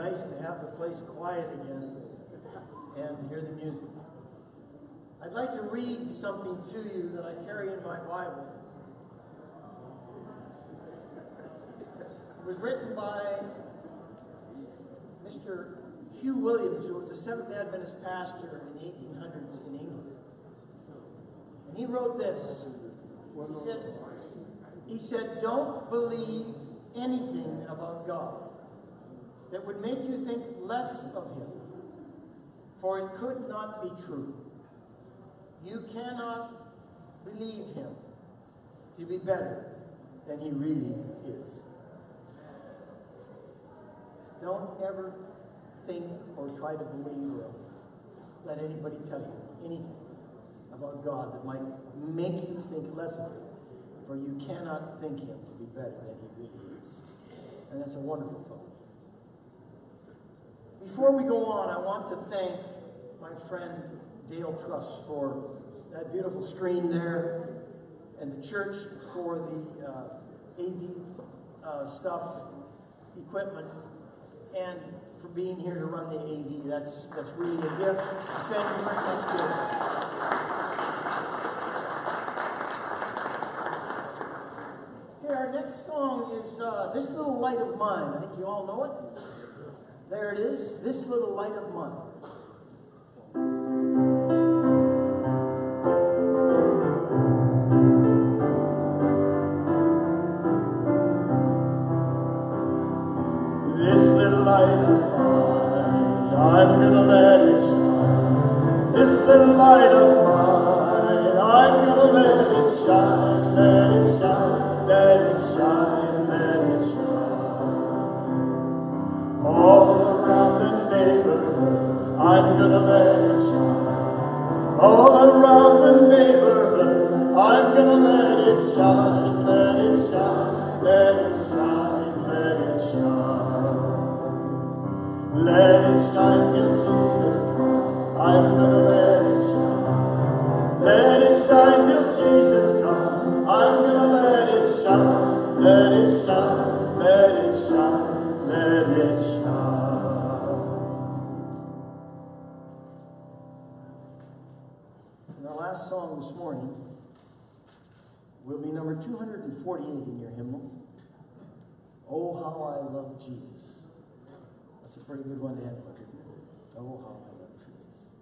nice to have the place quiet again and hear the music. I'd like to read something to you that I carry in my Bible. It was written by Mr. Hugh Williams, who was a Seventh Adventist pastor in the 1800s in England. And he wrote this. He said, "Don't believe anything about God that would make you think less of him, for it could not be true. You cannot believe him to be better than he really is." Don't ever think or try to believe or let anybody tell you anything about God that might make you think less of him, for you cannot think him to be better than he really is. And that's a wonderful thought. Before we go on, I want to thank my friend Dale Truss for that beautiful screen there, and the church for the AV stuff, equipment, and for being here to run the AV. That's really a gift. Thank you very much, Dale. Okay, our next song is This Little Light of Mine. I think you all know it. There it is, This Little Light of Mine. This little light of mine, I'm gonna let it shine. This little light of mine, I'm gonna let it shine, let it shine, let it shine, let it shine. All around the neighborhood, I'm gonna let it shine. All around the neighborhood, I'm gonna let it shine, let it shine, let it shine, let it shine. Let it shine till Jesus comes. I'm gonna let it shine. Let it shine till Jesus comes. I'm gonna let it shine. Let it shine. Let it shine. Let it shine. And our last song this morning will be number 248 in your hymnal. Oh, how I love Jesus. It's a pretty good one to end with, isn't it? Oh, how I love Jesus.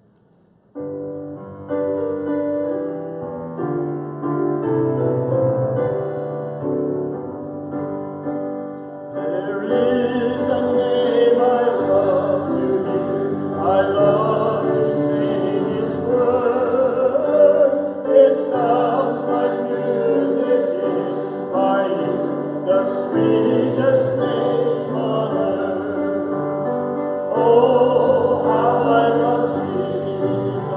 There is a name I love to hear. I love to sing its worth. It sounds like music in my ear, the sweetest name on earth. Oh, how I love Jesus.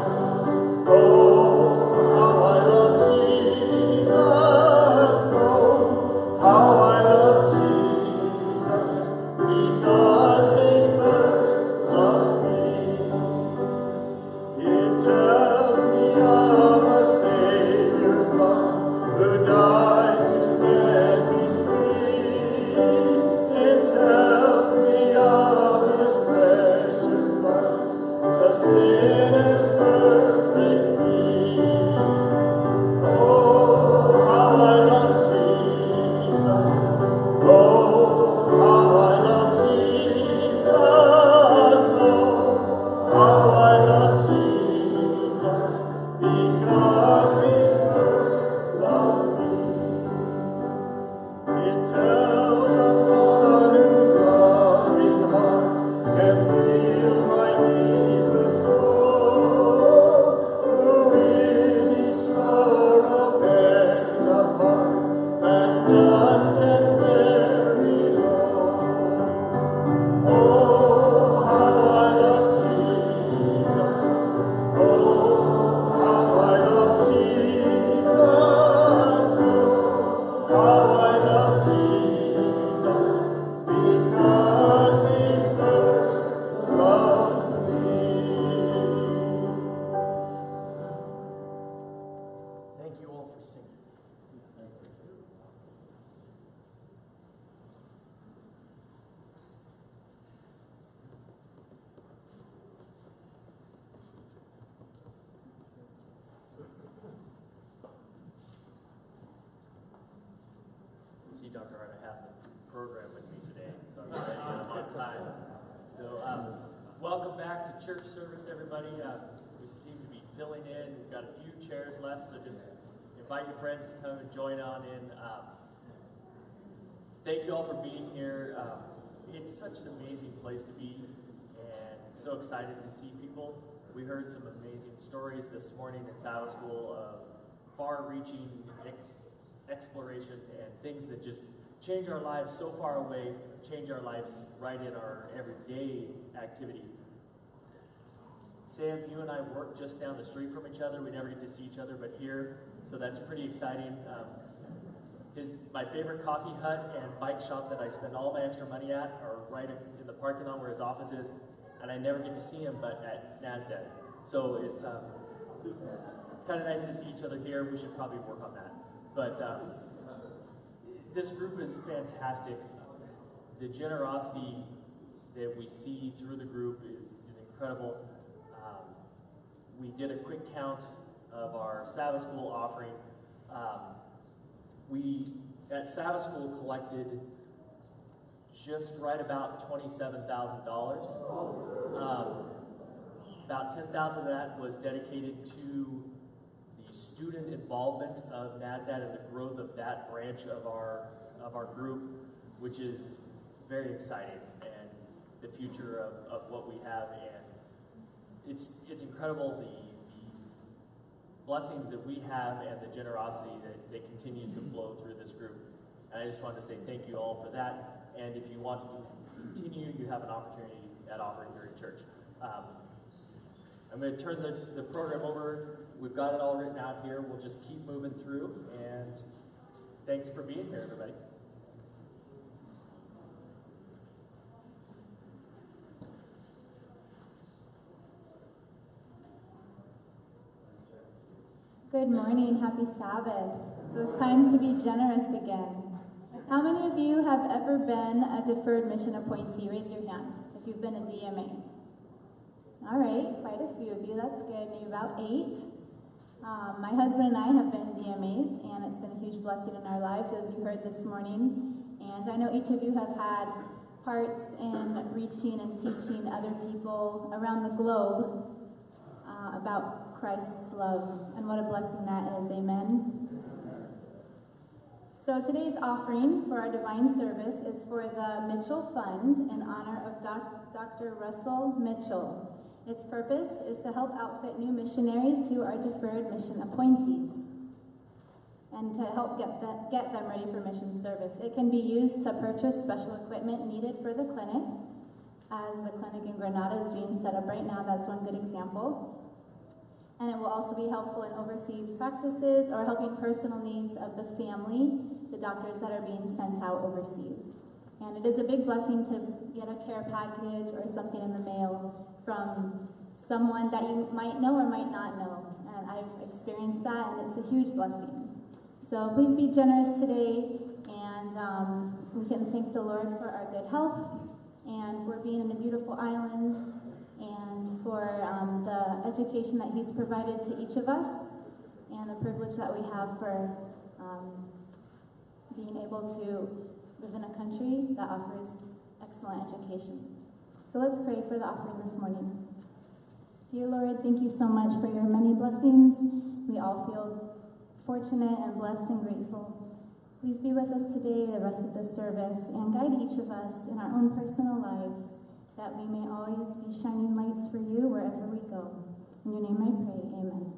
are to have the program with me today, so I'm trying to get them on time. So, welcome back to church service, everybody. We seem to be filling in. We've got a few chairs left, so just invite your friends to come and join on in. Thank you all for being here. It's such an amazing place to be, and so excited to see people. We heard some amazing stories this morning in Sabbath school of far-reaching exploration and things that just change our lives so far away, change our lives right in our everyday activity. Sam, you and I work just down the street from each other. We never get to see each other but here, so that's pretty exciting. My favorite coffee hut and bike shop that I spend all my extra money at are right in the parking lot where his office is, and I never get to see him but at NASDAQ. So it's kind of nice to see each other here. We should probably work on that. But this group is fantastic. The generosity that we see through the group is incredible. We did a quick count of our Sabbath school offering. We, at Sabbath school, collected just right about $27,000. About $10,000 of that was dedicated to the student involvement of NASDAQ and the growth of that branch of our group, which is very exciting, and the future of what we have. And it's incredible the blessings that we have and the generosity that continues to flow through this group. And I just wanted to say thank you all for that. And if you want to continue, you have an opportunity at offering here in church. I'm going to turn the program over. We've got it all written out here. We'll just keep moving through. And thanks for being here, everybody. Good morning, happy Sabbath. So it's time to be generous again. How many of you have ever been a deferred mission appointee? Raise your hand if you've been a DMA. All right, quite a few of you, that's good. Maybe about 8. My husband and I have been DMAs, and it's been a huge blessing in our lives, as you heard this morning. And I know each of you have had parts in reaching and teaching other people around the globe about Christ's love, and what a blessing that is. Amen. So today's offering for our divine service is for the Mitchell Fund in honor of Dr. Russell Mitchell. Its purpose is to help outfit new missionaries who are deferred mission appointees and to help get them ready for mission service. It can be used to purchase special equipment needed for the clinic. As the clinic in Granada is being set up right now, that's one good example. And it will also be helpful in overseas practices or helping personal needs of the family, the doctors that are being sent out overseas. And it is a big blessing to get a care package or something in the mail from someone that you might know or might not know. And I've experienced that, and it's a huge blessing. So please be generous today, and we can thank the Lord for our good health and for being in a beautiful island, and for the education that He's provided to each of us, and the privilege that we have for being able to live in a country that offers excellent education. So let's pray for the offering this morning. Dear Lord, thank you so much for your many blessings. We all feel fortunate and blessed and grateful. Please be with us today, the rest of the service, and guide each of us in our own personal lives, that we may always be shining lights for you wherever we go. In your name I pray, amen.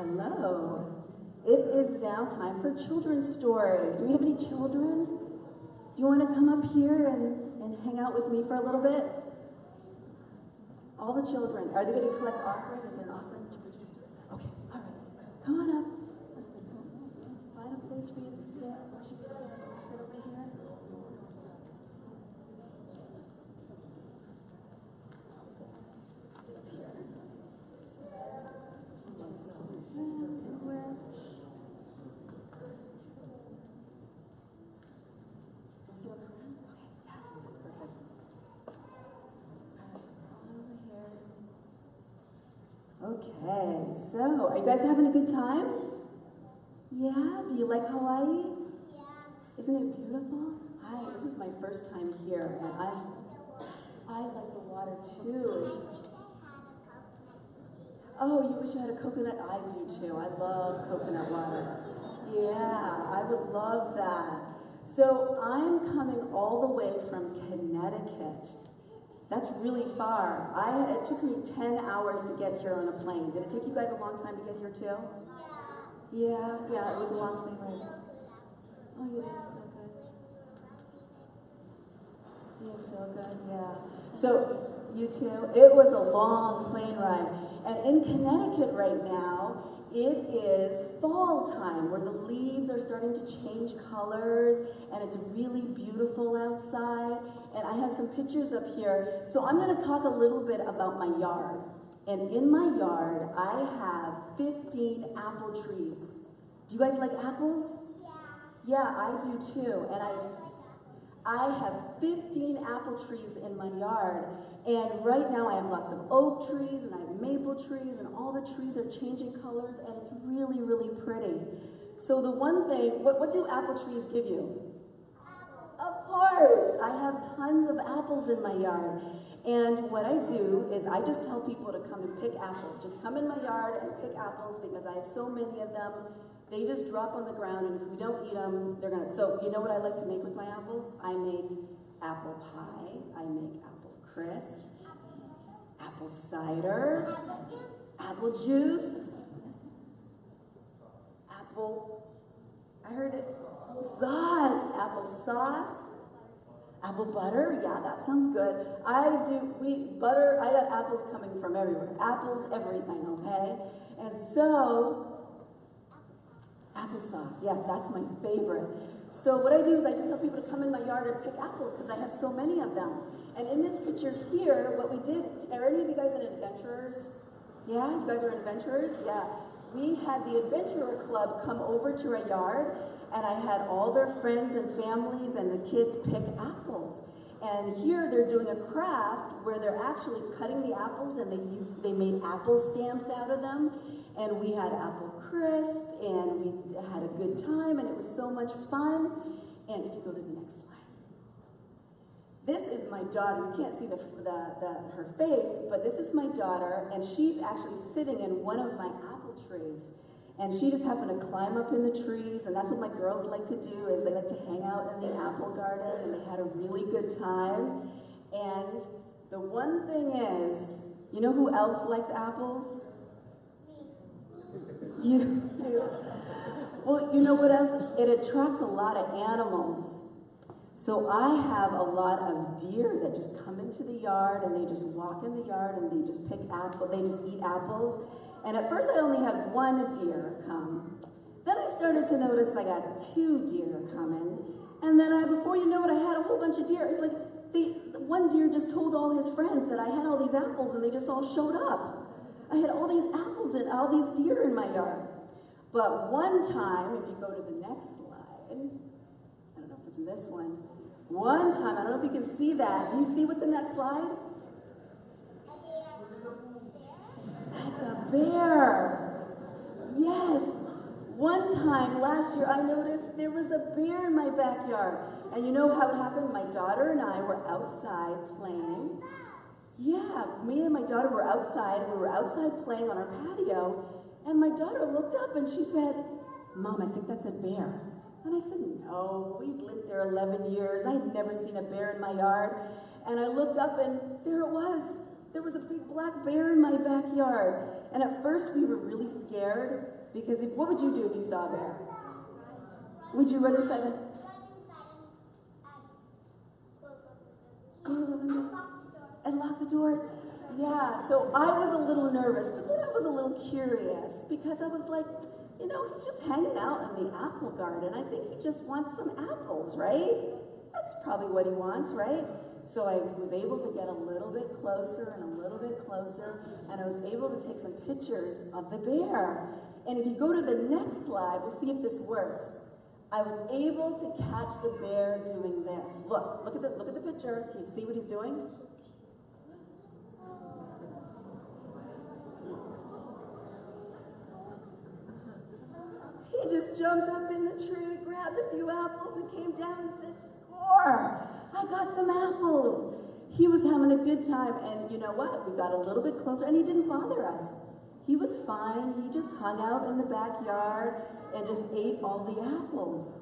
Hello. It is now time for children's story. Do we have any children? Do you want to come up here and hang out with me for a little bit? All the children. Are they going to collect offering? Is there an offering? Okay, all right. Come on up. Find a place for you to sit. Where should we sit? Sit over here. Okay, so are you guys having a good time? Yeah? Do you like Hawaii? Yeah. Isn't it beautiful? This is my first time here, and I like the water too. Oh, you wish you had a coconut? I do too. I love coconut water. Yeah, I would love that. So I'm coming all the way from Connecticut. That's really far. It took me 10 hours to get here on a plane. Did it take you guys a long time to get here too? Yeah, it was a long plane ride. Oh, you didn't feel good? You didn't feel good? Yeah. So, you too? It was a long plane ride. And in Connecticut right now, it is fall time where the leaves are starting to change colors and it's really beautiful outside. And I have some pictures up here. So I'm going to talk a little bit about my yard. And in my yard, I have 15 apple trees. Do you guys like apples? Yeah, I do too. And I have 15 apple trees in my yard. And right now I have lots of oak trees and I have maple trees and all the trees are changing colors and it's really, really pretty. So the one thing, what do apple trees give you? Of course, I have tons of apples in my yard. And what I do is I just tell people to come and pick apples. Just come in my yard and pick apples because I have so many of them. They just drop on the ground and if we don't eat them, they're gonna. So you know what I like to make with my apples? I make apple pie, I make apple crisp, apple cider, apple juice, I heard it, apple sauce, apple butter, yeah, that sounds good. I got apples coming from everywhere. Apples, everything, okay? And so, applesauce, yes, that's my favorite. So what I do is I just tell people to come in my yard and pick apples because I have so many of them. And in this picture here, what we did, are any of you guys adventurers? Yeah, you guys are adventurers? Yeah. We had the adventurer club come over to our yard and I had all their friends and families and the kids pick apples. And here they're doing a craft where they're actually cutting the apples and they made apple stamps out of them. And we had apple crisp and we had a good time and it was so much fun. And if you go to the next slide. This is my daughter. You can't see her face, but this is my daughter and she's actually sitting in one of my apple trees. And she just happened to climb up in the trees, and that's what my girls like to do, is they like to hang out in the apple garden, and they had a really good time. And the one thing is, you know who else likes apples? You. Well, you know what else? It attracts a lot of animals. So I have a lot of deer that just come into the yard, and they just walk in the yard, and they just pick apples, they just eat apples. And at first I only had one deer come. Then I started to notice I got 2 deer coming. And then before you know it, I had a whole bunch of deer. It's like one deer just told all his friends that I had all these apples and they just all showed up. I had all these apples and all these deer in my yard. But one time, if you go to the next slide, I don't know if it's in this one. One time, I don't know if you can see that. Do you see what's in that slide? That's a bear. Yes. One time last year I noticed there was a bear in my backyard. And you know how it happened? My daughter and I were outside playing. Yeah, me and my daughter were outside. We were outside playing on our patio. And my daughter looked up and she said, "Mom, I think that's a bear." And I said, "No, we'd lived there 11 years. I had never seen a bear in my yard." And I looked up and there it was. there was a big black bear in my backyard. And at first we were really scared because what would you do if you saw a bear? Would you run inside the... Go to the windows and lock the doors. Yeah, so I was a little nervous, but then I was a little curious because I was like, you know, he's just hanging out in the apple garden. I think he just wants some apples, right? That's probably what he wants, right? So I was able to get a little bit closer and a little bit closer, and I was able to take some pictures of the bear. And if you go to the next slide, we'll see if this works. I was able to catch the bear doing this. Look at the picture. Can you see what he's doing? He just jumped up in the tree, grabbed a few apples, and came down and said, "Score! I got some apples." He was having a good time, and you know what? We got a little bit closer, and he didn't bother us. He was fine. He just hung out in the backyard and just ate all the apples.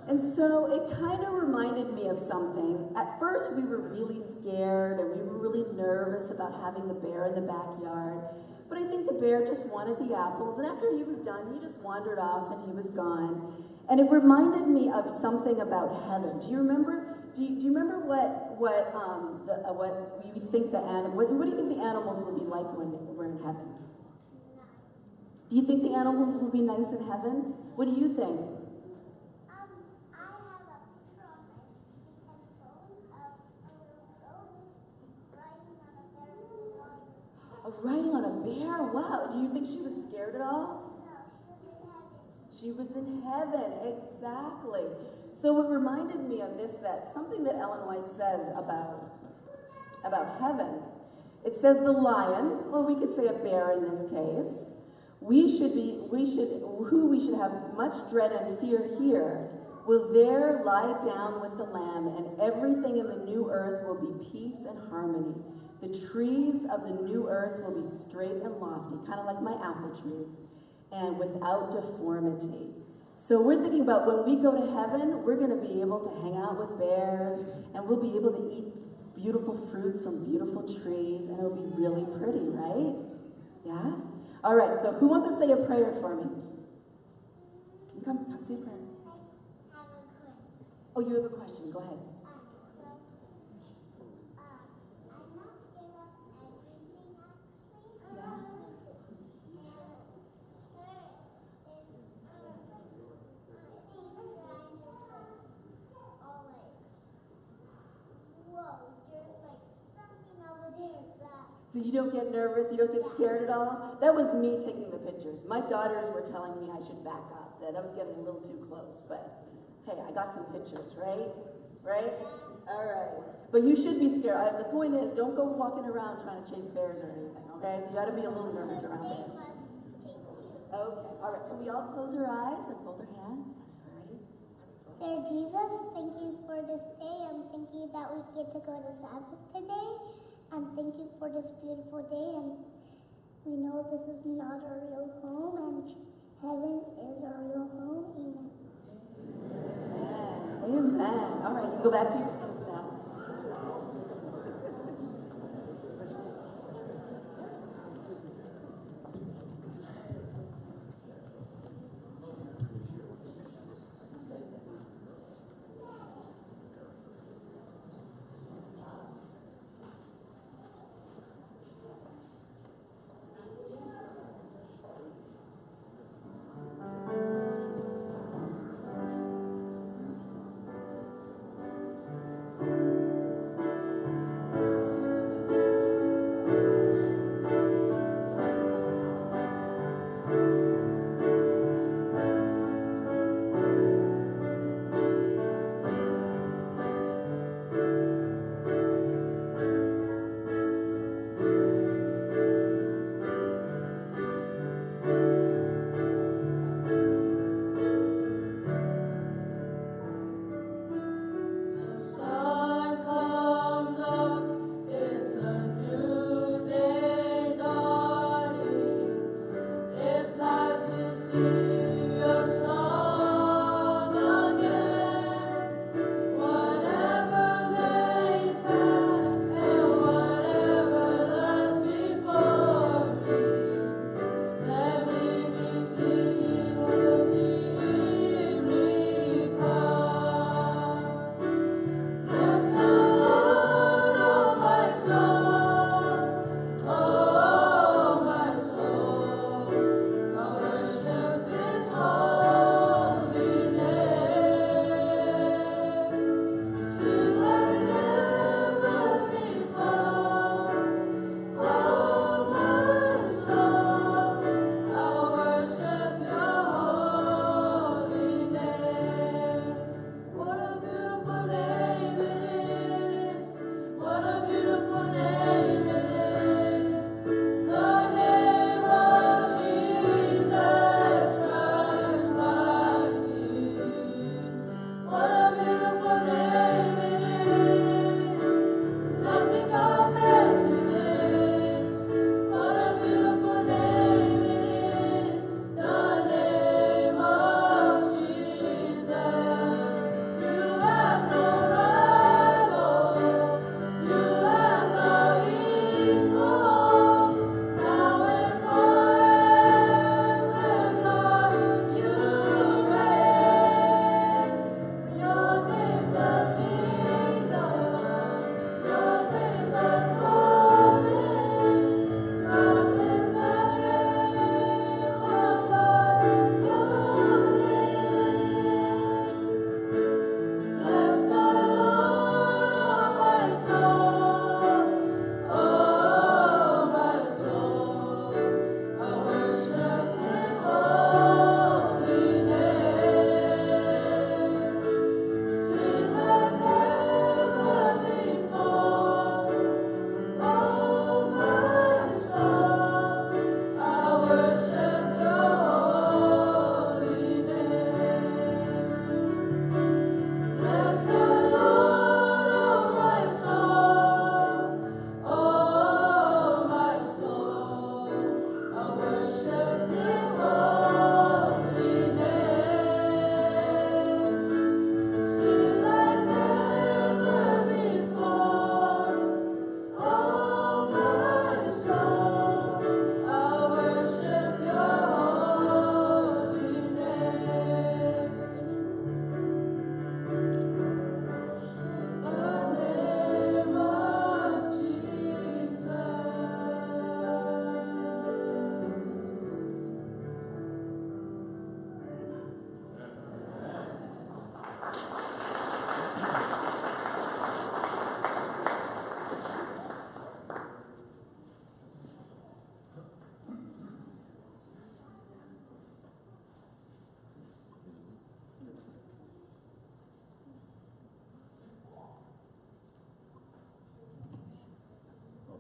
And so it kind of reminded me of something. At first, we were really scared, and we were really nervous about having the bear in the backyard. But I think the bear just wanted the apples, and after he was done, he just wandered off and he was gone. And it reminded me of something about heaven. Do you remember? Do you remember what you think what do you think the animals would be like when we're in heaven? Do you think the animals will be nice in heaven? What do you think? I have a picture on my phone of a little girl riding on a bear in the water. Riding on a bear? Wow. Do you think she was scared at all? No, She was in heaven, exactly. So it reminded me of this, that something that Ellen White says about heaven. It says the lion, or we could say a bear in this case, who we should have much dread and fear here, will there lie down with the Lamb, and everything in the new earth will be peace and harmony. The trees of the new earth will be straight and lofty, kind of like my apple trees, and without deformity. So we're thinking about when we go to heaven, we're going to be able to hang out with bears, and we'll be able to eat beautiful fruit from beautiful trees, and it'll be really pretty, right? Yeah? All right, so who wants to say a prayer for me? Come say a prayer. I have a question. Oh, you have a question. Go ahead. I'm not scared of anything, actually. Yeah. So you don't get nervous, you don't get scared at all? That was me taking the pictures. My daughters were telling me I should back up, that I was getting a little too close, but hey, I got some pictures, right? Right? All right. But you should be scared. The point is, don't go walking around trying to chase bears or anything, okay? You got to be a little nervous around bears. Okay, all right. Can we all close our eyes and fold our hands? Ready? Dear Jesus, thank you for this day. I'm thanking you that we get to go to Sabbath today. And thank you for this beautiful day. And we know this is not our real home, and heaven is our real home. Amen. Amen. Amen. All right, you go back to your seats now.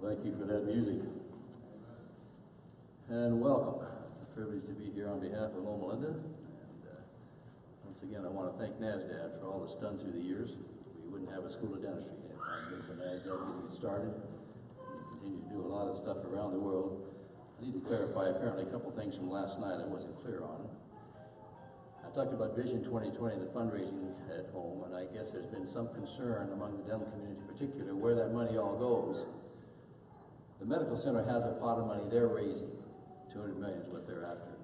Thank you for that music. And welcome. It's a privilege to be here on behalf of Loma Linda. And once again, I want to thank NASDAD for all that's done through the years. We wouldn't have a school of dentistry if it hadn't been for NASDAD getting it started. We continue to do a lot of stuff around the world. I need to clarify apparently a couple things from last night I wasn't clear on. I talked about Vision 2020, the fundraising at home, and I guess there's been some concern among the dental community in particular where that money all goes. The medical center has a pot of money they're raising. 200 million is what they're after.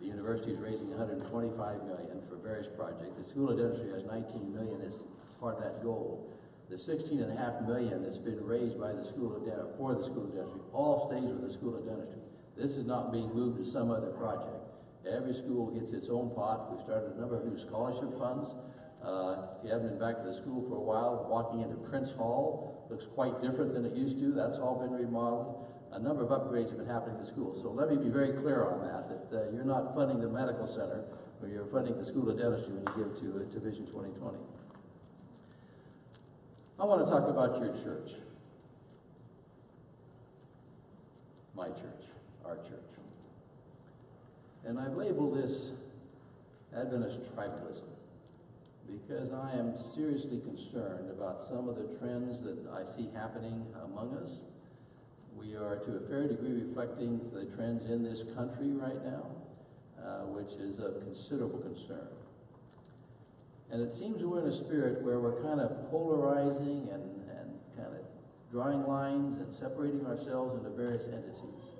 The university is raising 125 million for various projects. The School of Dentistry has 19 million as part of that goal. The 16.5 million that's been raised by the School of for the School of Dentistry all stays with the School of Dentistry. This is not being moved to some other project. Every school gets its own pot. We've started a number of new scholarship funds. If you haven't been back to the school for a while, walking into Prince Hall looks quite different than it used to. That's all been remodeled. A number of upgrades have been happening in the school. So let me be very clear on that you're not funding the medical center, or you're funding the School of Dentistry when you give to Vision 2020. I want to talk about your church. My church, our church. And I've labeled this Adventist tribalism because I am seriously concerned about some of the trends that I see happening among us. We are to a fair degree reflecting the trends in this country right now, which is of considerable concern. And it seems we're in a spirit where we're kind of polarizing and kind of drawing lines and separating ourselves into various entities.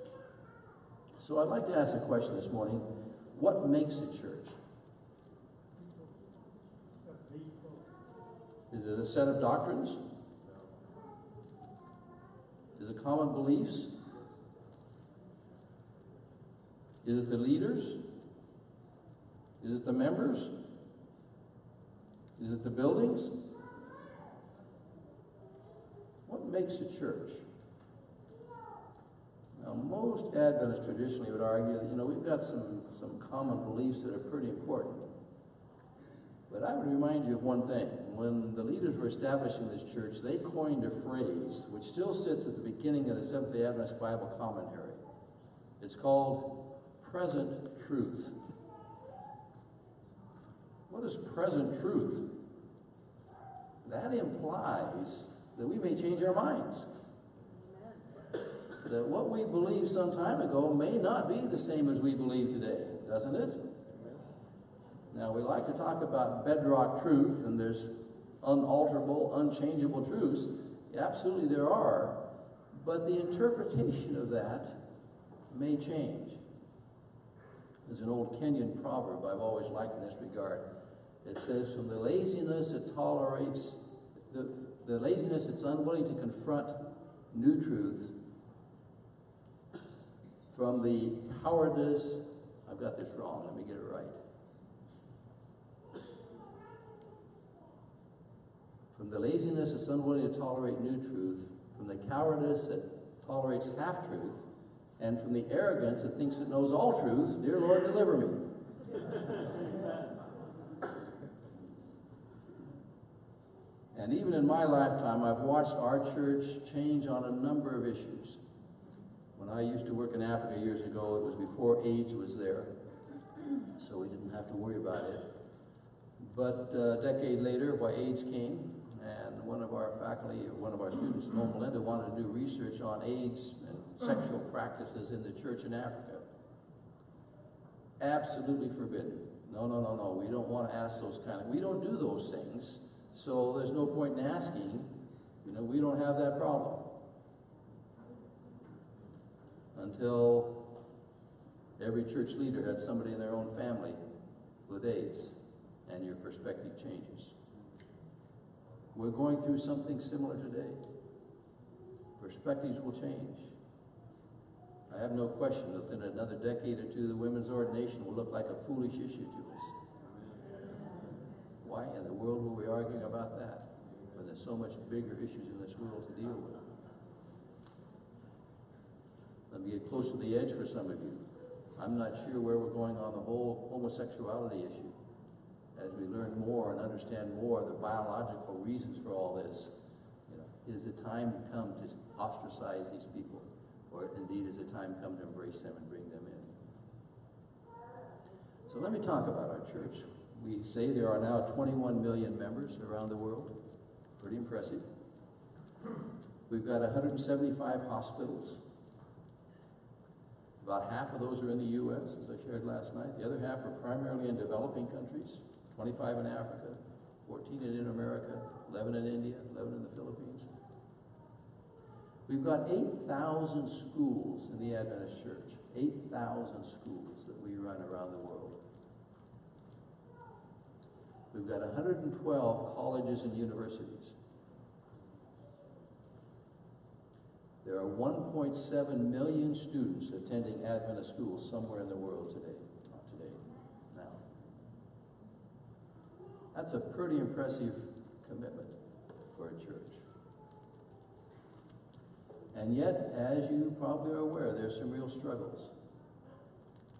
So I'd like to ask a question this morning. What makes a church? Is it a set of doctrines? Is it common beliefs? Is it the leaders? Is it the members? Is it the buildings? What makes a church? Now, most Adventists traditionally would argue that, we've got some common beliefs that are pretty important. But I would remind you of one thing. When the leaders were establishing this church, they coined a phrase which still sits at the beginning of the Seventh-day Adventist Bible commentary. It's called present truth. What is present truth? That implies that we may change our minds. That what we believed some time ago may not be the same as we believe today, doesn't it? Now, we like to talk about bedrock truth, and there's unalterable, unchangeable truths. Absolutely there are, but the interpretation of that may change. There's an old Kenyan proverb I've always liked in this regard. It says, from the laziness it tolerates, the laziness it's unwilling to confront new truth, from the cowardice, I've got this wrong, let me get it right. From the laziness that's unwilling to tolerate new truth, from the cowardice that tolerates half-truth, and from the arrogance that thinks it knows all truth, dear Lord, deliver me. And even in my lifetime, I've watched our church change on a number of issues. When I used to work in Africa years ago, it was before AIDS was there, so we didn't have to worry about it. But a decade later, AIDS came, and one of our faculty, or one of our students in Loma Linda wanted to do research on AIDS and sexual practices in the church in Africa. Absolutely forbidden. No, we don't want to ask those we don't do those things, so there's no point in asking. We don't have that problem. Until every church leader had somebody in their own family with AIDS, and your perspective changes. We're going through something similar today. Perspectives will change. I have no question that within another decade or two, the women's ordination will look like a foolish issue to us. Why in the world were we arguing about that when there's so much bigger issues in this world to deal with? Let me get close to the edge for some of you. I'm not sure where we're going on the whole homosexuality issue. As we learn more and understand more the biological reasons for all this, is the time come to ostracize these people, or indeed is the time come to embrace them and bring them in? So let me talk about our church. We say there are now 21 million members around the world. Pretty impressive. We've got 175 hospitals. About half of those are in the U.S., as I shared last night. The other half are primarily in developing countries, 25 in Africa, 14 in America, 11 in India, 11 in the Philippines. We've got 8,000 schools in the Adventist Church, 8,000 schools that we run around the world. We've got 112 colleges and universities. There are 1.7 million students attending Adventist schools somewhere in the world today. Not today, now. That's a pretty impressive commitment for a church. And yet, as you probably are aware, there's some real struggles.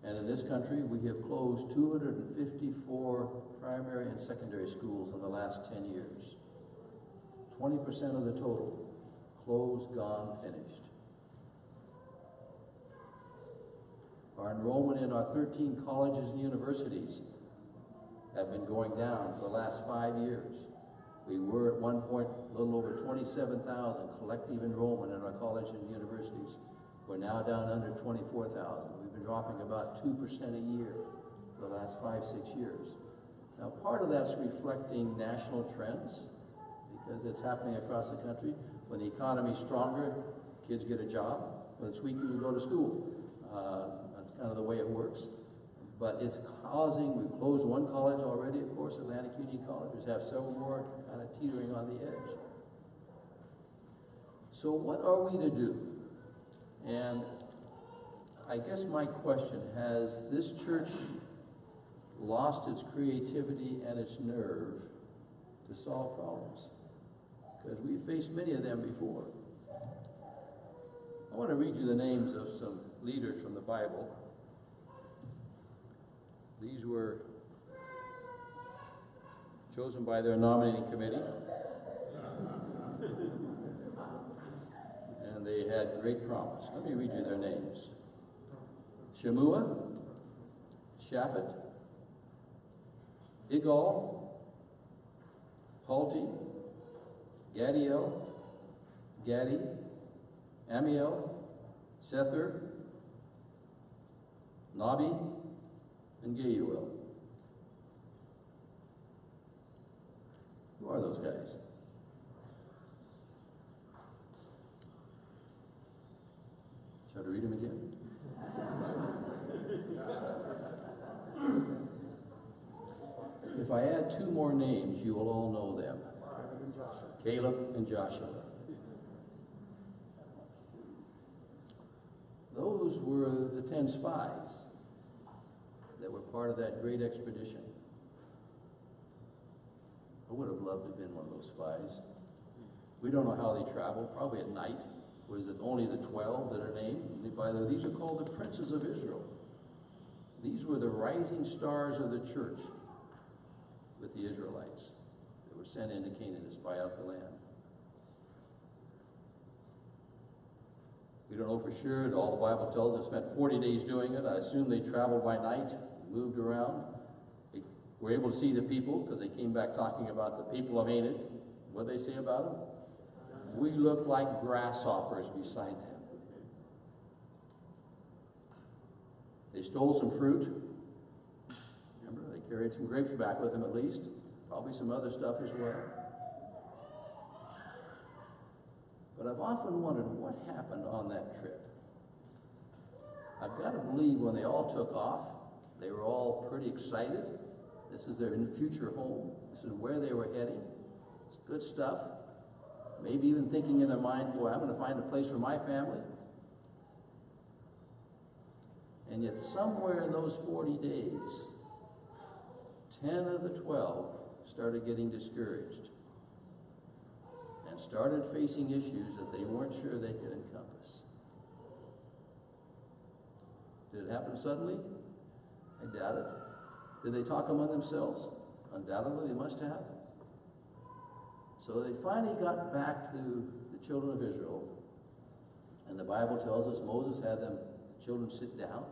And in this country, we have closed 254 primary and secondary schools in the last 10 years. 20% of the total. Closed, gone, finished. Our enrollment in our 13 colleges and universities have been going down for the last 5 years. We were at one point a little over 27,000 collective enrollment in our colleges and universities. We're now down under 24,000. We've been dropping about 2% a year for the last 5-6 years. Now, part of that's reflecting national trends, because it's happening across the country. When the economy's stronger, kids get a job. When it's weaker, you go to school. That's kind of the way it works. But it's causing, we've closed one college already, of course, Atlantic Union College. We have several more kind of teetering on the edge. So what are we to do? And I guess my question, has this church lost its creativity and its nerve to solve problems? Because we've faced many of them before. I want to read you the names of some leaders from the Bible. These were chosen by their nominating committee. And they had great promise. Let me read you their names. Shemua, Shaphat, Igal, Palti, Gadiel, Gadi, Amiel, Sether, Nabi, and Geuel. Who are those guys? Shall I read them again? If I add 2 more names, you will all know them. Caleb and Joshua. Those were the 10 spies that were part of that great expedition. I would have loved to have been one of those spies. We don't know how they traveled, probably at night. Was it only the 12 that are named? By the way, these are called the princes of Israel. These were the rising stars of the church with the Israelites that were sent into Canaan to spy out the land. We don't know for sure. All the Bible tells us they spent 40 days doing it. I assume they traveled by night, moved around. They were able to see the people because they came back talking about the people of Canaan. What did they say about them? We look like grasshoppers beside them. They stole some fruit. Remember, they carried some grapes back with them at least. Probably some other stuff as well. But I've often wondered what happened on that trip. I've got to believe when they all took off, they were all pretty excited. This is their future home. This is where they were heading. It's good stuff. Maybe even thinking in their mind, boy, I'm going to find a place for my family. And yet somewhere in those 40 days, 10 of the 12 started getting discouraged and started facing issues that they weren't sure they could encompass. Did it happen suddenly? I doubt it. Did they talk among themselves? Undoubtedly, they must have. So they finally got back to the children of Israel And the Bible tells us Moses had them children sit down.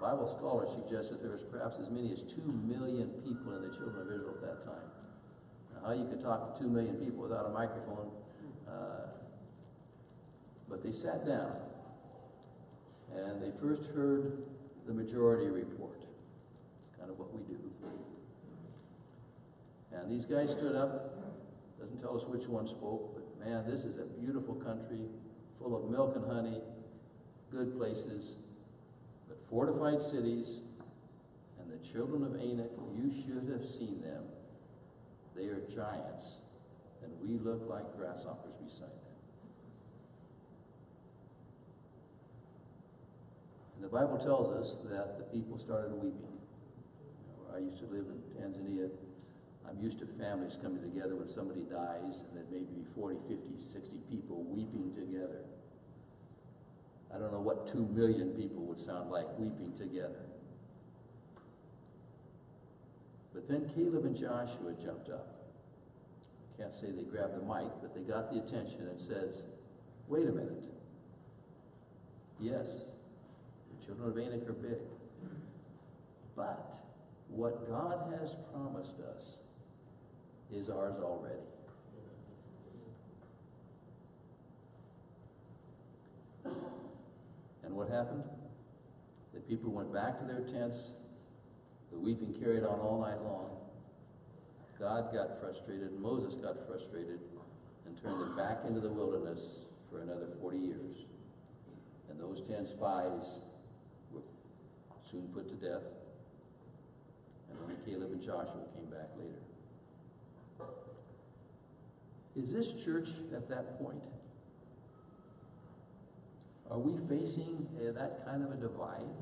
Bible scholars suggest that there was perhaps as many as 2 million people in the children of Israel at that time. Now, how you could talk to 2 million people without a microphone, but they sat down and they first heard the majority report. It's kind of what we do. And these guys stood up. Doesn't tell us which one spoke, but man, this is a beautiful country, full of milk and honey, good places, but fortified cities, and the children of Anak, you should have seen them. They are giants, and we look like grasshoppers beside them. And the Bible tells us that the people started weeping. Where I used to live in Tanzania, I'm used to families coming together when somebody dies, and there may be 40, 50, 60 people weeping together. I don't know what 2 million people would sound like weeping together. But then Caleb and Joshua jumped up. I can't say they grabbed the mic, but they got the attention and said, wait a minute. Yes, the children of Anak are big. But what God has promised us is ours already. And what happened? The people went back to their tents. The weeping carried on all night long. God got frustrated. Moses got frustrated and turned them back into the wilderness for another 40 years. And those 10 spies were soon put to death. And only Caleb and Joshua came back later. Is this church at that point? Are we facing that kind of a divide?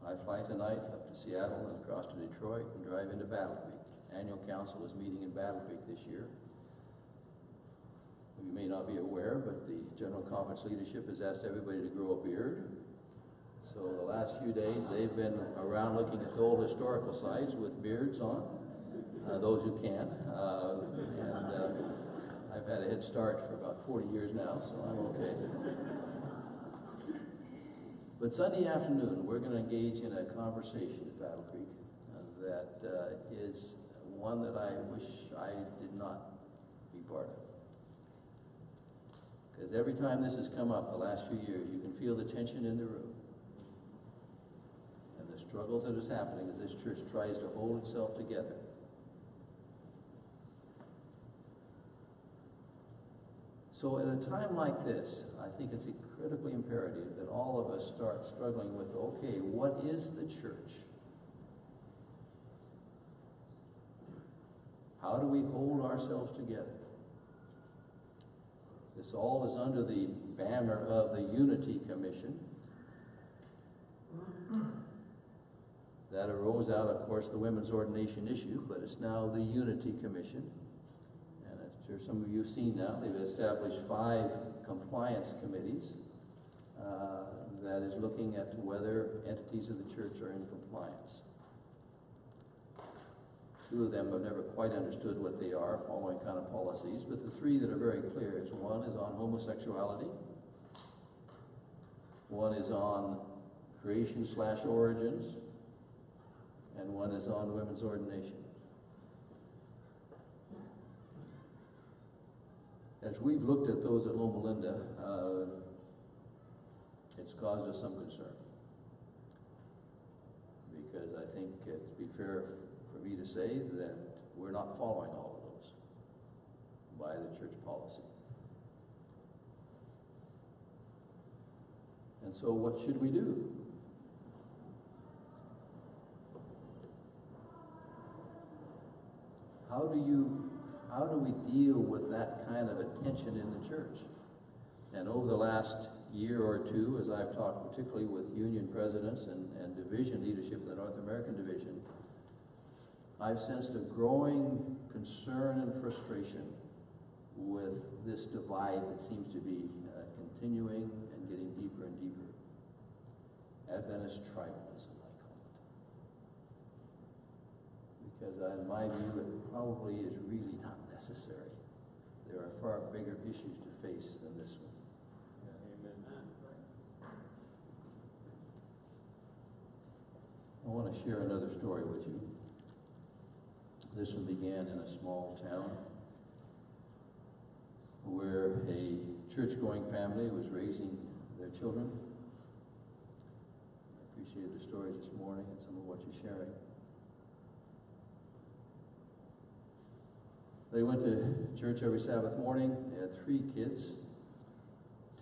I fly tonight up to Seattle and across to Detroit and drive into Battle Creek. Annual council is meeting in Battle Creek this year. You may not be aware, but the General Conference leadership has asked everybody to grow a beard. So the last few days they've been around looking at the old historical sites with beards on, those who can. I've had a head start for about 40 years now, so I'm okay. But Sunday afternoon, we're going to engage in a conversation at Battle Creek that is one that I wish I did not be part of. Because every time this has come up the last few years, you can feel the tension in the room. And the struggles that is happening as this church tries to hold itself together. So at a time like this, I think it's critically imperative that all of us start struggling with, okay, what is the church? How do we hold ourselves together? This all is under the banner of the Unity Commission. That arose out, of course, the women's ordination issue, but it's now the Unity Commission. And I'm sure some of you have seen now, they've established 5 compliance committees that is looking at whether entities of the church are in compliance. 2 of them have never quite understood what they are, following kind of policies, but the 3 that are very clear is one is on homosexuality, one is on creation/origins, and one is on women's ordination. As we've looked at those at Loma Linda, it's caused us some concern. Because I think it'd be fair for me to say that we're not following all of those by the church policy. And so what should we do? How do we deal with that kind of a tension in the church? And over the last year or 2, as I've talked particularly with union presidents and division leadership in the North American division, I've sensed a growing concern and frustration with this divide that seems to be continuing and getting deeper and deeper. Adventist tribalism, I call it. Because in my view, it probably is really not necessary. There are far bigger issues to face than this one. I want to share another story with you. This one began in a small town where a church-going family was raising their children. I appreciate the stories this morning and some of what you're sharing. They went to church every Sabbath morning. They had 3 kids,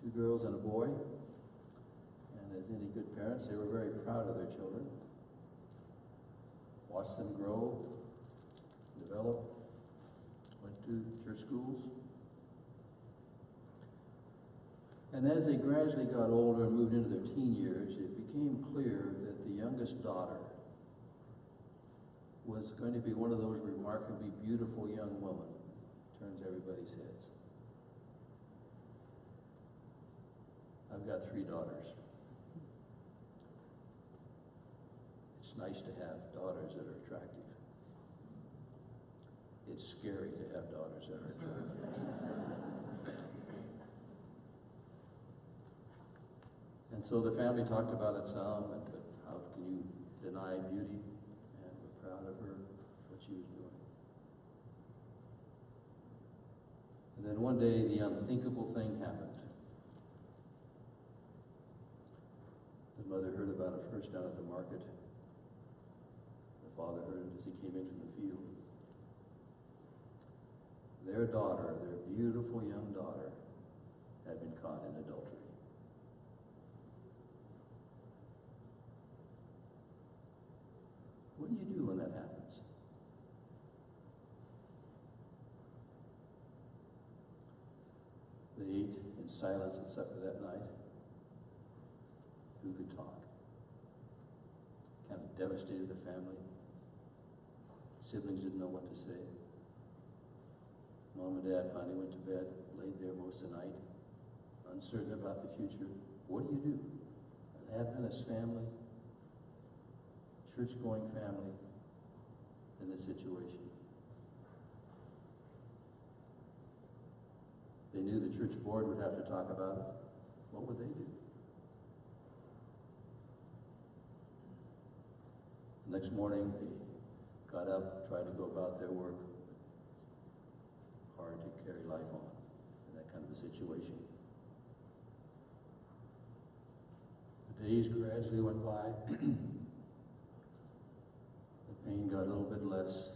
2 girls and a boy. And as any good parents, they were very proud of their children. Watched them grow, develop, went to church schools. And as they gradually got older and moved into their teen years, it became clear that the youngest daughter was going to be one of those remarkably beautiful young women. Turns everybody's heads. I've got 3 daughters. It's nice to have daughters that are attractive. It's scary to have daughters that are attractive. And so the family talked about it some, but how can you deny beauty? And we're proud of her, what she was doing. And then one day, the unthinkable thing happened. The mother heard about it first down at the market. The father heard it as he came in from the field. Their daughter, their beautiful young daughter, had been caught in adultery. What do you do when that happens? They ate in silence at supper that night. Who could talk? Kind of devastated the family. Siblings didn't know what to say. Mom and Dad finally went to bed, laid there most of the night, uncertain about the future. What do you do? An Adventist family, church-going family in this situation. They knew the church board would have to talk about it. What would they do? The next morning, they got up, tried to go about their work. Hard to carry life on in that kind of a situation. The days gradually went by. The pain got a little bit less.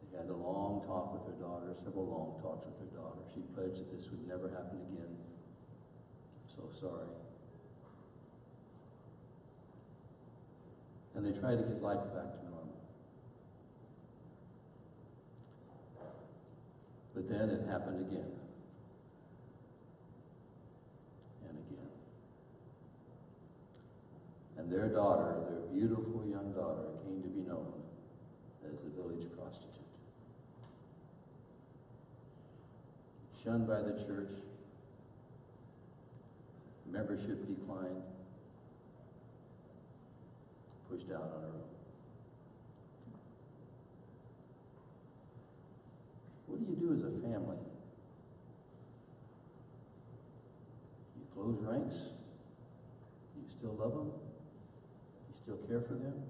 They had a long talk with their daughter, several long talks with their daughter. She pledged that this would never happen again. I'm so sorry. And they tried to get life back to normal. But then it happened again. And again. And their daughter, their beautiful young daughter, came to be known as the village prostitute. Shunned by the church, membership declined, pushed out on her own. What do you do as a family? You close ranks? You still love them? You still care for them?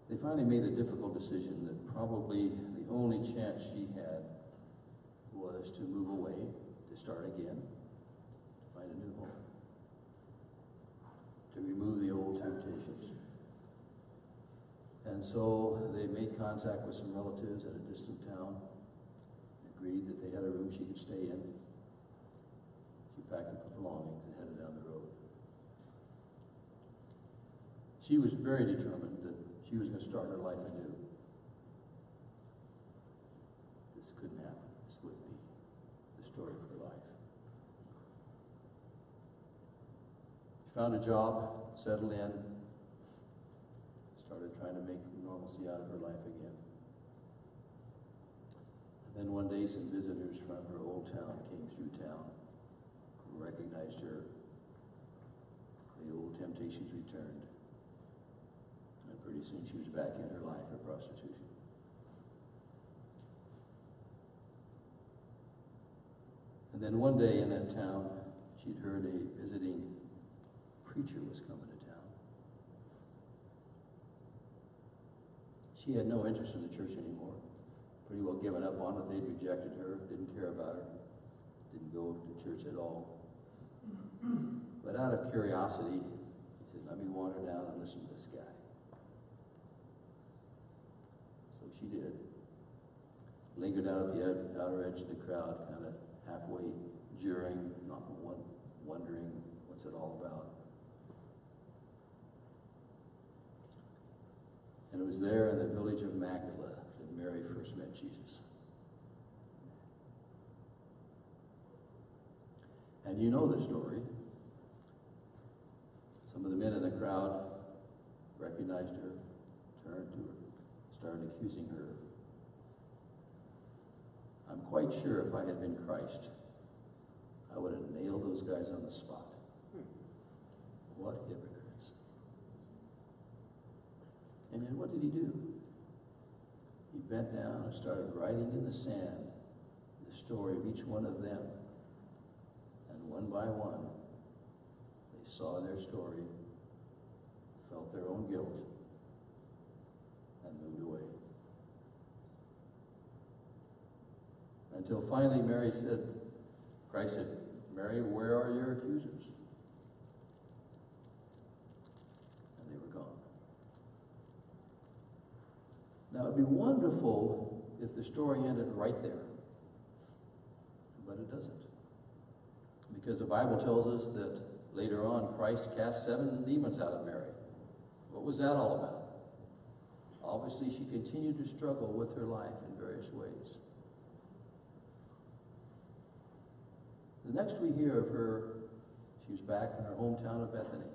They finally made a difficult decision that probably the only chance she had was to move away, to start again, to find a new home, to remove the old temptations. And so they made contact with some relatives in a distant town, agreed that they had a room she could stay in. She packed up her belongings and headed down the road. She was very determined that she was going to start her life anew. This couldn't happen. This wouldn't be the story of her life. She found a job, settled in, started trying to make normalcy out of her life again. And then one day some visitors from her old town came through town who recognized her. The old temptations returned. And pretty soon she was back in her life of prostitution. And then one day in that town, she'd heard a visiting preacher was coming to town. She had no interest in the church anymore. Pretty well given up on it. They'd rejected her, didn't care about her, didn't go to church at all. But out of curiosity, he said, let me wander down and listen to this guy. So she did. Lingered out at the outer edge of the crowd, kind of halfway jeering, not wondering what's it all about. And it was there in the village of Magdala that Mary first met Jesus. And you know the story. Some of the men in the crowd recognized her, turned to her, started accusing her. I'm quite sure if I had been Christ, I would have nailed those guys on the spot. What hypocrites. And then what did he do? He bent down and started writing in the sand the story of each one of them. And one by one, they saw their story, felt their own guilt, and moved away. Until finally Christ said, Mary, where are your accusers? And they were gone. Now, it'd be wonderful if the story ended right there. But it doesn't. Because the Bible tells us that later on, Christ cast 7 demons out of Mary. What was that all about? Obviously, she continued to struggle with her life in various ways. The next we hear of her, she was back in her hometown of Bethany.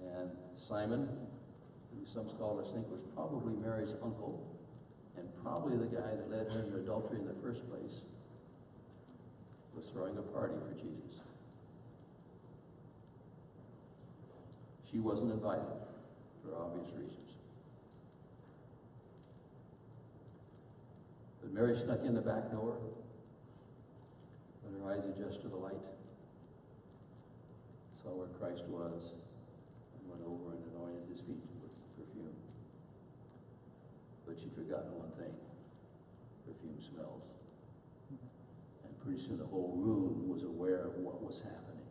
And Simon, who some scholars think was probably Mary's uncle, and probably the guy that led her into adultery in the first place, was throwing a party for Jesus. She wasn't invited, for obvious reasons. But Mary snuck in the back door, let her eyes adjust to the light, saw where Christ was, and went over and anointed his feet with perfume. But she'd forgotten one thing. Perfume smells. And pretty soon the whole room was aware of what was happening.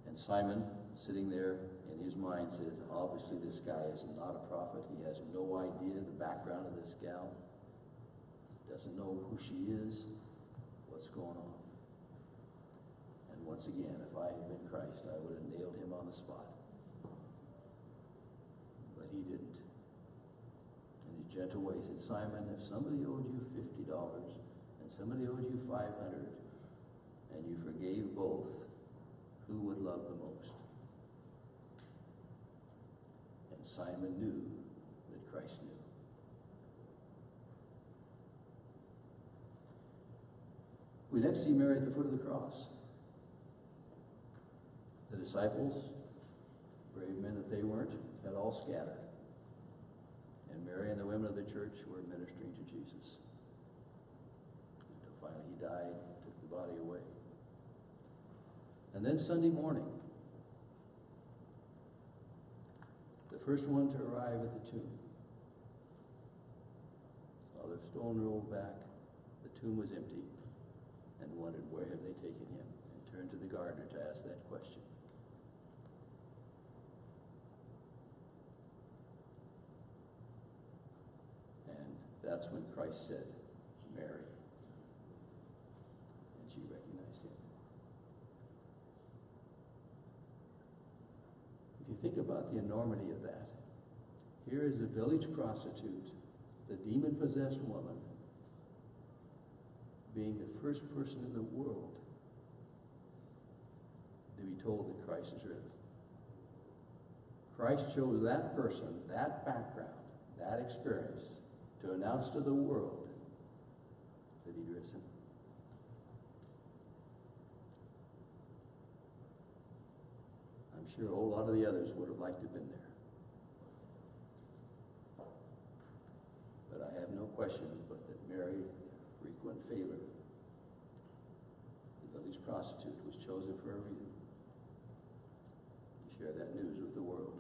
And Simon, sitting there, in his mind says, obviously this guy is not a prophet. He has no idea the background of this gal. Doesn't know who she is, what's going on. And once again, if I had been Christ, I would have nailed him on the spot. But he didn't. In his gentle way, he said, Simon, if somebody owed you $50 and somebody owed you $500 and you forgave both, who would love the most? And Simon knew that Christ knew. We next see Mary at the foot of the cross. The disciples, brave men that they weren't, had all scattered. And Mary and the women of the church were ministering to Jesus. Until finally he died, took the body away. And then Sunday morning, the first one to arrive at the tomb, saw the stone rolled back, the tomb was empty, and wondered, where have they taken him? And turned to the gardener to ask that question. And that's when Christ said, Mary. And she recognized him. If you think about the enormity of that, here is a village prostitute, the demon-possessed woman, being the first person in the world to be told that Christ is risen. Christ chose that person, that background, that experience, to announce to the world that he'd risen. I'm sure a whole lot of the others would have liked to have been there. no question but that Mary, the frequent favorite, the village prostitute, was chosen for a reason, to share that news with the world.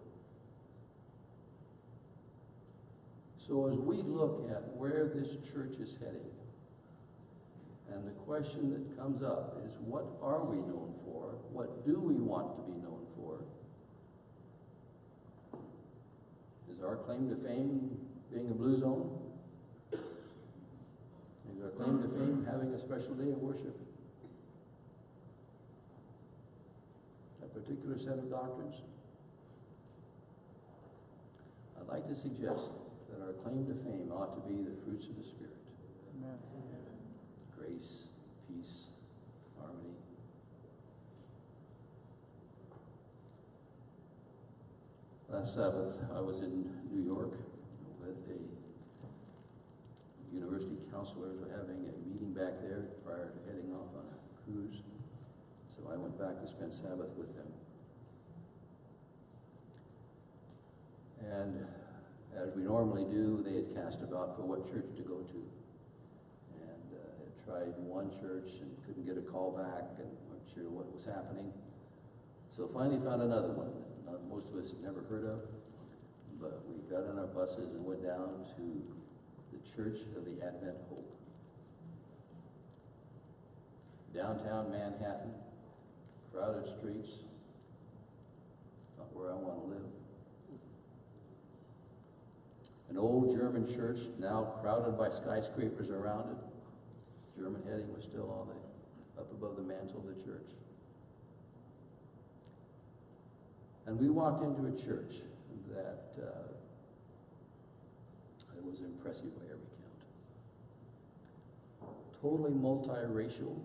So as we look at where this church is heading, and the question that comes up is, what are we known for? What do we want to be known for? Is our claim to fame being a blue zone? Is our claim to fame having a special day of worship? A particular set of doctrines? I'd like to suggest that our claim to fame ought to be the fruits of the Spirit. Amen. Grace, peace, harmony. Last Sabbath, I was in New York with a university counselors were having a meeting back there prior to heading off on a cruise. So I went back to spend Sabbath with them. And as we normally do, they had cast about for what church to go to. And had tried one church and couldn't get a call back and weren't sure what was happening. So finally found another one that most of us had never heard of. But we got on our buses and went down to the Church of the Advent Hope. Downtown Manhattan, crowded streets, not where I want to live. An old German church, now crowded by skyscrapers around it. German heading was still all up above the mantle of the church. And we walked into a church that was impressive by every count. Totally multiracial.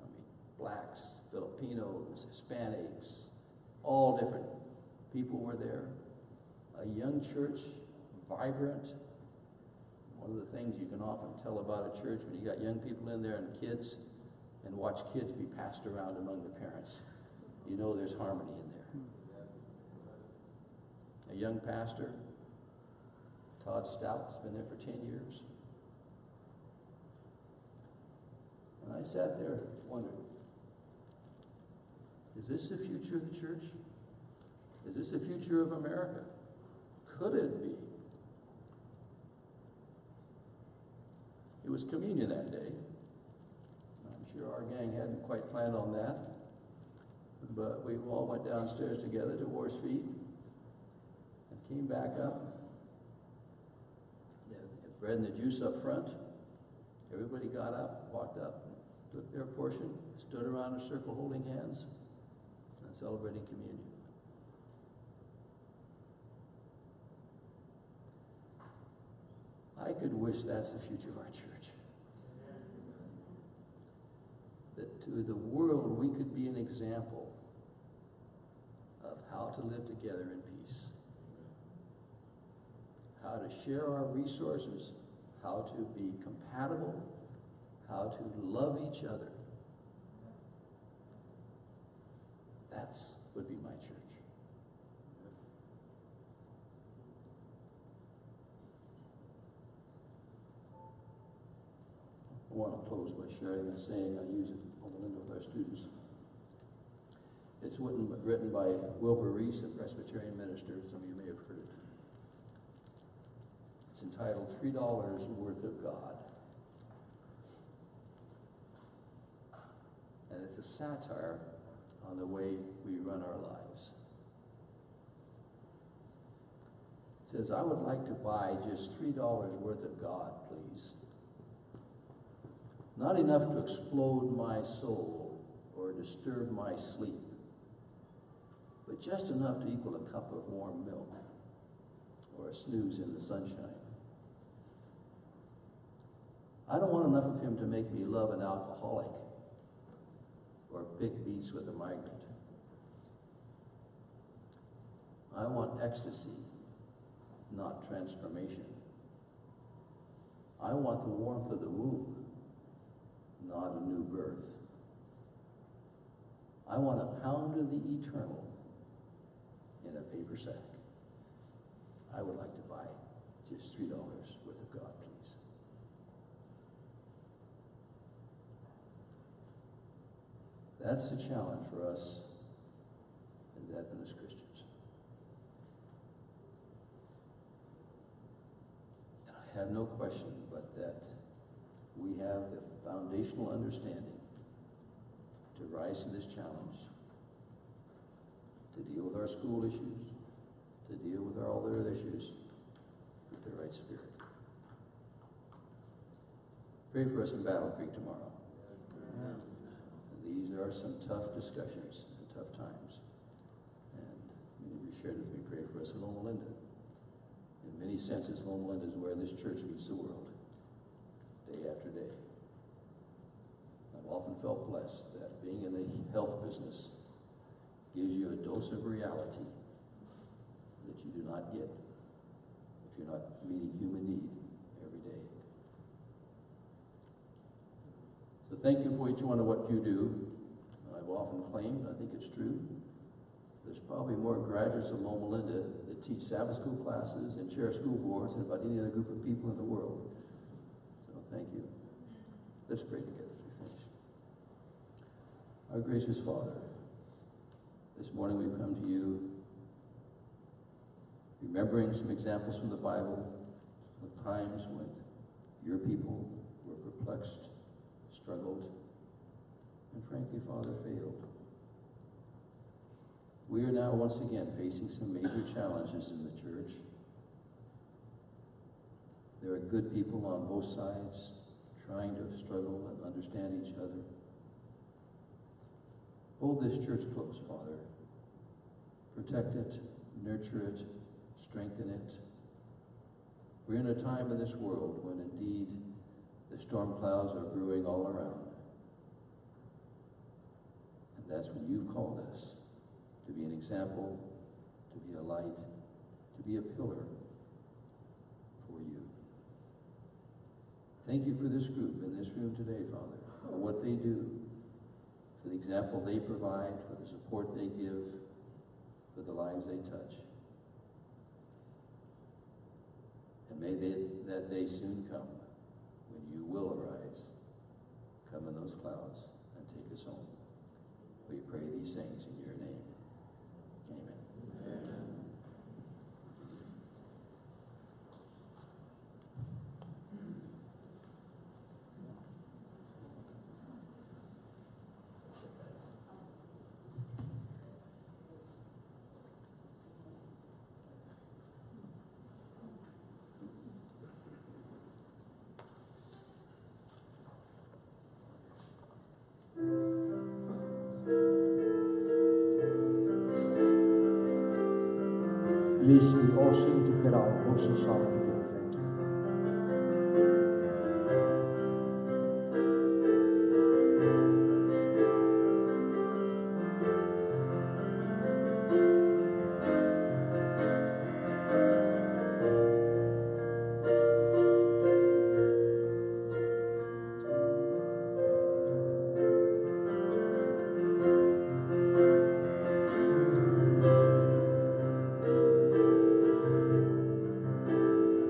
I mean, blacks, Filipinos, Hispanics, all different people were there. A young church, vibrant. One of the things you can often tell about a church when you got young people in there and kids, and watch kids be passed around among the parents. You know there's harmony in there. A young pastor, Todd Stout, has been there for 10 years. And I sat there wondering, is this the future of the church? Is this the future of America? Could it be? It was communion that day. I'm sure our gang hadn't quite planned on that. But we all went downstairs together to wash feet and came back up. The bread and the juice up front. Everybody got up, walked up, took their portion, stood around a circle holding hands and celebrating communion. I could wish that's the future of our church. That to the world we could be an example of how to live together in peace. How to share our resources, how to be compatible, how to love each other. That would be my church. I want to close by sharing a saying I use it on the window with our students. It's written by Wilbur Reese, a Presbyterian minister. Some of you may have heard it. It's entitled $3 Worth of God. And it's a satire on the way we run our lives. It says, I would like to buy just $3 worth of God, please. Not enough to explode my soul or disturb my sleep, but just enough to equal a cup of warm milk or a snooze in the sunshine. I don't want enough of him to make me love an alcoholic or big beats with a migrant. I want ecstasy, not transformation. I want the warmth of the womb, not a new birth. I want a pound of the eternal in a paper sack. I would like to buy just $3 worth of God, please. That's the challenge for us as Adventist Christians. And I have no question but that we have the foundational understanding to rise to this challenge, to deal with our school issues, to deal with all the other issues with the right spirit. Pray for us in Battle Creek tomorrow. Amen. These are some tough discussions and tough times. And many of you shared with me, pray for us in Loma Linda. In many senses, Loma Linda is where this church meets the world, day after day. I've often felt blessed that being in the health business gives you a dose of reality that you do not get if you're not meeting human need every day. So thank you for each one of what you do. I've often claimed, I think it's true, there's probably more graduates of Loma Linda that teach Sabbath school classes and chair school boards than about any other group of people in the world. So thank you. Let's pray together as we finish. Our gracious Father, this morning we've come to you remembering some examples from the Bible of times when your people were perplexed, struggled, and frankly, Father, failed. We are now once again facing some major challenges in the church. There are good people on both sides trying to struggle and understand each other. Hold this church close, Father. Protect it, nurture it, strengthen it. We're in a time in this world when indeed the storm clouds are brewing all around. And that's when you've called us to be an example, to be a light, to be a pillar for you. Thank you for this group in this room today, Father, for what they do, for the example they provide, for the support they give, for the lives they touch. And may that day soon come when you will arise, come in those clouds, and take us home. We pray these things in your name. Amen. Amen. Please, we all sing together our closing song together. Thank you.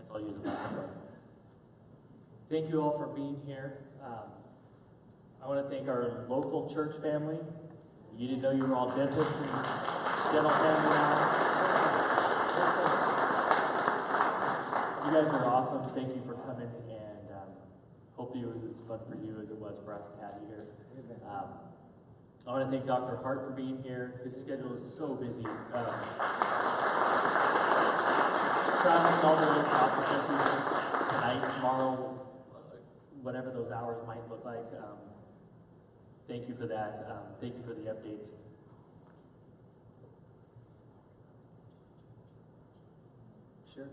I'll use a microphone. Thank you all for being here. I want to thank our local church family. You didn't know you were all dentists and dental family now. You guys are awesome. Thank you for coming, and hopefully it was as fun for you as it was for us to have you here. I want to thank Dr. Hart for being here. His schedule is so busy. Traveling all the way across the country tonight, tomorrow, whatever those hours might look like. Thank you for that. Thank you for the updates. Sure.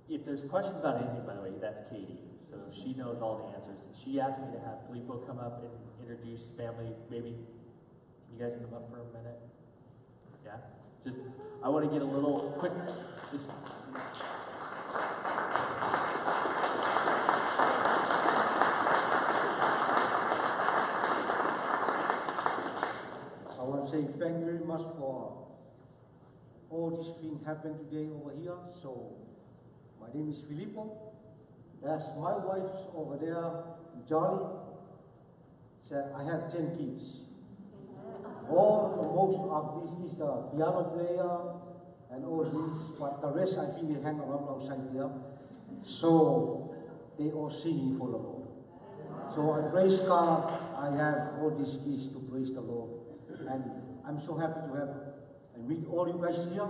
If there's questions about anything, by the way, that's Katie. So she knows all the answers. She asked me to have Filippo come up and introduce family. Maybe, can you guys come up for a minute? Yeah? Just, I want to get a little quick, just. I want to say thank you very much for all these things happened today over here. So, my name is Filippo. That's my wife's over there, Jolly. So I have 10 kids. Most of this is the piano player and all this, but the rest I think they hang around outside there. So they all singing for the Lord. So I praise God, I have all these kids to praise the Lord. And I'm so happy to have and meet all you guys here.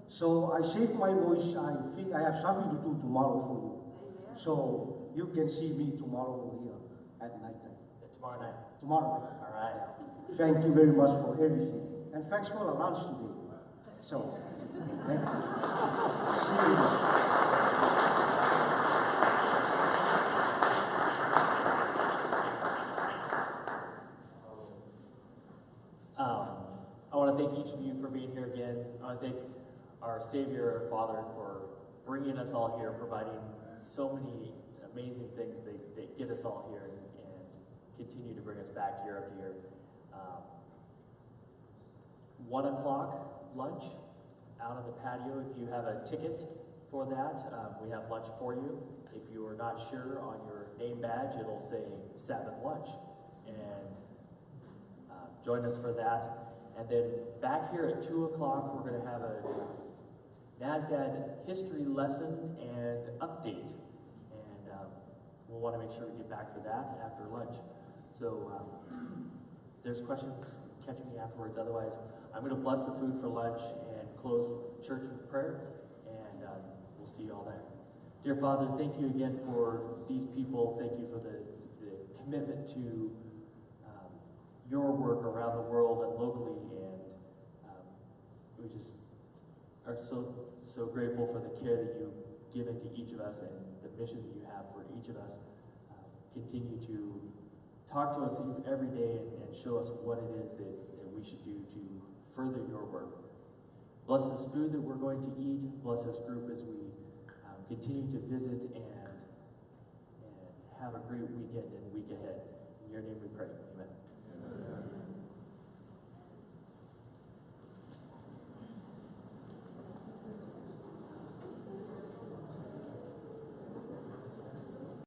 So I saved my voice. I think I have something to do tomorrow for you. So you can see me tomorrow over here at night time. Tomorrow night. Tomorrow night. All right. Thank you very much for everything. And thanks for the lunch today. So, thank you. See you. I want to thank each of you for being here again. I want to thank our Savior, our Father, for bringing us all here, providing so many amazing things. They get us all here and continue to bring us back year after year. 1 o'clock lunch out on the patio. If you have a ticket for that, we have lunch for you. If you are not sure, on your name badge it'll say Sabbath lunch, and join us for that. And then back here at 2 o'clock, we're going to have a NASDAD history lesson and update, and we'll want to make sure we get back for that after lunch. So if there's questions, catch me afterwards. Otherwise, I'm going to bless the food for lunch and close church with prayer, and we'll see you all there. Dear Father, thank you again for these people. Thank you for the commitment to your work around the world and locally, and we just are so grateful for the care that you've given to each of us and the mission that you have for each of us. Continue to talk to us every day and show us what it is that we should do to further your work. Bless this food that we're going to eat. Bless this group as we continue to visit and have a great weekend and week ahead. In your name we pray. Amen.